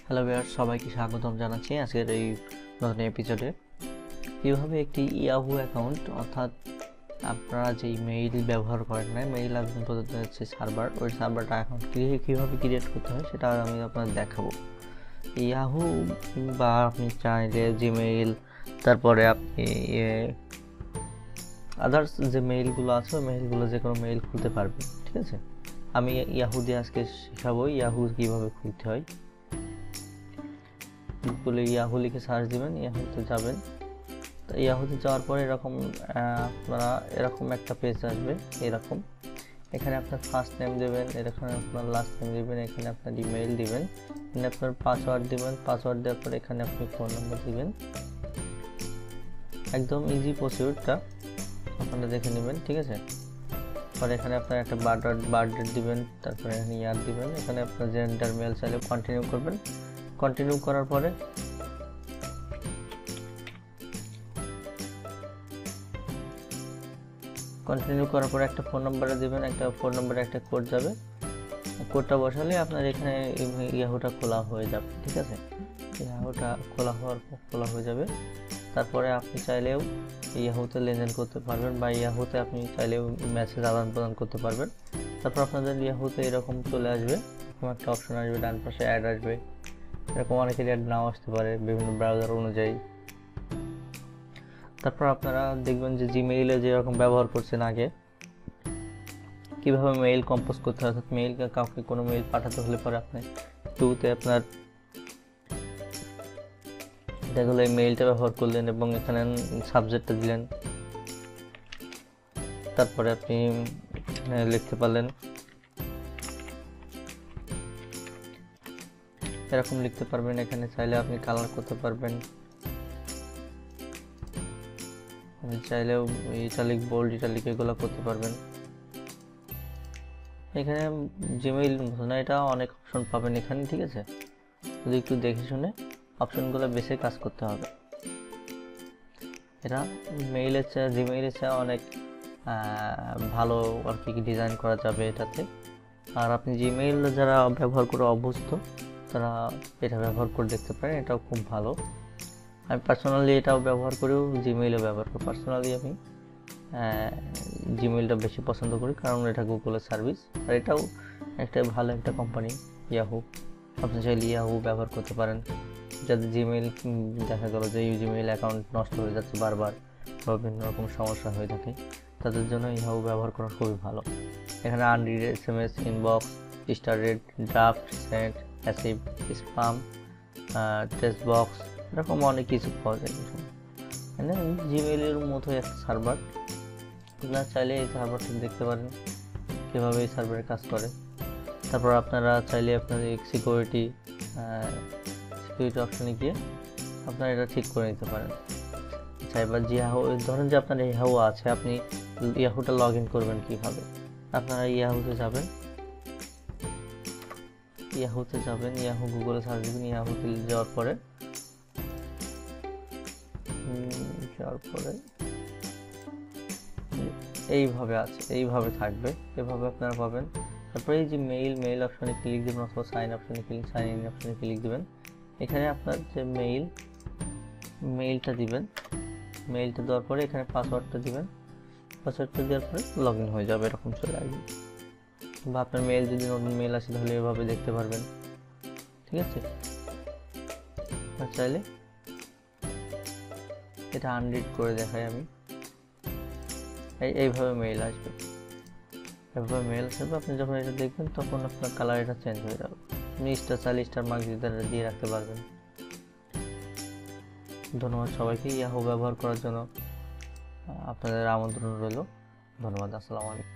Hello viewers, সবাইকে স্বাগতম জানাচ্ছি আজকের এই নতুন এপিসোডে। কীভাবে একটি ইয়াহু অ্যাকাউন্ট, অর্থাৎ আপনারা যেই মেইল ব্যবহার করেন না, মেইল আবেদন পদ্ধতি হচ্ছে সার্ভার, ওই সার্ভারটা অ্যাকাউন্ট কীভাবে ক্রিয়েট করতে হয় সেটা আমি আপনাদের দেখাবো। ইয়াহু বা আপনি চাইলে জিমেইল, তারপরে আপনি আদার্স যে মেইলগুলো আছে ওই মেইলগুলো যে কোনো মেইল খুলতে পারবেন, ঠিক আছে। আমি ইয়াহু দিয়ে আজকে শেখাবো ইয়াহু কীভাবে খুলতে হয়। গুগলে ইয়াহু লিখে সার্চ দিবেন, ইয়াহুতে যাবেন। তো ইয়াহুতে যাওয়ার পরে আপনারা এরকম একটা পেজ আসবে। এরকম এখানে আপনার ফার্স্ট নেম দেবেন, এখানে আপনার লাস্ট নেম দেবেন, এখানে আপনার ইমেইল দিবেন, এখানে আপনার পাসওয়ার্ড দিবেন। পাসওয়ার্ড দেওয়ার পরে এখানে আপনি ফোন নাম্বার দিবেন। একদম ইজি প্রসিডিউরটা আপনারা দেখে নেবেন, ঠিক আছে। পরে এখানে আপনার একটা বার্থডেট দিবেন, তারপরে এখানে ইয়ার দিবেন, এখানে আপনার জেন্ডার মেল চাইলে কন্টিনিউ করবেন। কন্টিনিউ করার পরে একটা ফোন নাম্বারে দিবেন, একটা ফোন নাম্বারে একটা কোড যাবে। কোডটা বসালে আপনার এখানে ইয়াহুটা খোলা হয়ে যাবে, ঠিক আছে। ইয়াহুটা খোলা হয়ে যাবে। তারপরে আপনি চাইলেও ইয়াহুতে লেনদেন করতে পারবেন, বা ইয়াহুতে আপনি চাইলেও মেসেজ আদান প্রদান করতে পারবেন। তারপর আপনাদের ইয়াহুতে এরকম চলে আসবে, এরকম একটা অপশন আসবে, ডান পাশে অ্যাড আসবে। এরকম অনেকের অ্যাড নাও আসতে পারে বিভিন্ন ব্রাউজার অনুযায়ী। তারপর আপনারা দেখবেন যে জিমেইলে যেরকম ব্যবহার করছেন আগে, কিভাবে মেইল কম্পোজ করতে হয়, অর্থাৎ কাউকে কোনো মেইল পাঠাতে হলে পরে আপনি শুরুতে আপনার দেখলে এই মেইলটা ব্যবহার করলেন এবং এখানে সাবজেক্টটা দিলেন। তারপরে আপনি লিখতে পারলেন, এরকম লিখতে পারবেন। এখানে চাইলে আপনি কালার করতে পারবেন, চাইলেও ইটালিক, বোল্ড, ইটালিক এগুলো করতে পারবেন। এখানে জিমেইল না, এটা অনেক অপশন পাবেন এখানে, ঠিক আছে। যদি একটু দেখে শুনে অপশনগুলো বেছে কাজ করতে হবে। এটা জিমেইলের চেয়ে অনেক ভালো আর কি ডিজাইন করা যাবে এটাতে। আর আপনি জিমেইল যারা ব্যবহার করে অভ্যস্ত তারা এটা ব্যবহার করে দেখতে পারেন, এটাও খুব ভালো। আমি পার্সোনালি এটাও ব্যবহার করেও জিমেইলও ব্যবহার করি। পার্সোনালি আমি জিমেইলটা বেশি পছন্দ করি, কারণ এটা গুগলের সার্ভিস, আর এটাও একটা ভালো একটা কোম্পানি ইয়াহু। আপনি চাইলে ইয়াহু ব্যবহার করতে পারেন। যাদের জিমেইল দেখা গেল যে জিমেইল অ্যাকাউন্ট নষ্ট হয়ে যাচ্ছে বারবার, বিভিন্ন রকম সমস্যা হয়ে থাকে, তাদের জন্য ইয়াহু ব্যবহার করা খুবই ভালো। এখানে unread SMS, inbox, starred, draft, sent, archive, spam, text box, এরকম অনেক কিছু পাওয়া যায়। মানে জিমেইলের মতো একটা সার্ভার, আপনারা চাইলে এই সার্ভারটা দেখতে পারেন কীভাবে এই সার্ভারে কাজ করে। তারপর আপনারা চাইলে আপনাদের সিকিউরিটি অপশনে গিয়ে আপনারা এটা ঠিক করে নিতে পারেন। আচ্ছা, এবার ইয়াহু, ধরেন যে আপনার ইয়াহু আছে, আপনি ইয়াহুটা লগ ইন করবেন কীভাবে। আপনারা ইয়াহুতে যাবেন, ইয়াহু গুগলে সার্চ দিবেন। ইয়াহুতে যাওয়ার পরে এইভাবে থাকবে, এভাবে আপনারা পাবেন। তারপরে এই যে মেইল অপশনে ক্লিক দেবেন, অথবা সাইন ইন অপশনে ক্লিক দেবেন। এখানে আপনার যে মেইলটা দিবেন, মেইলটা দেওয়ার পরে এখানে পাসওয়ার্ডটা দিবেন। পাসওয়ার্ডটা দেওয়ার পরে লগ ইন হয়ে যাবে, এরকম চলে আসবে। বা আপনার মেইল যদি নতুন মেইল আসে তাহলে এভাবে দেখতে পারবেন, ঠিক আছে। আর চাইলে এটা আনরিড করে দেখাই আমি। এইভাবে মেইল আসবে, আপনি যখন এটা দেখবেন তখন আপনার কালার এটা চেঞ্জ হয়ে যাবে। আপনি স্টার মার্ক দিয়ে রাখতে পারবেন। ধন্যবাদ সবাইকে। ইয়াহু ব্যবহার করার জন্য আপনাদের আমন্ত্রণ রইল। ধন্যবাদ। আসসালামু আলাইকুম।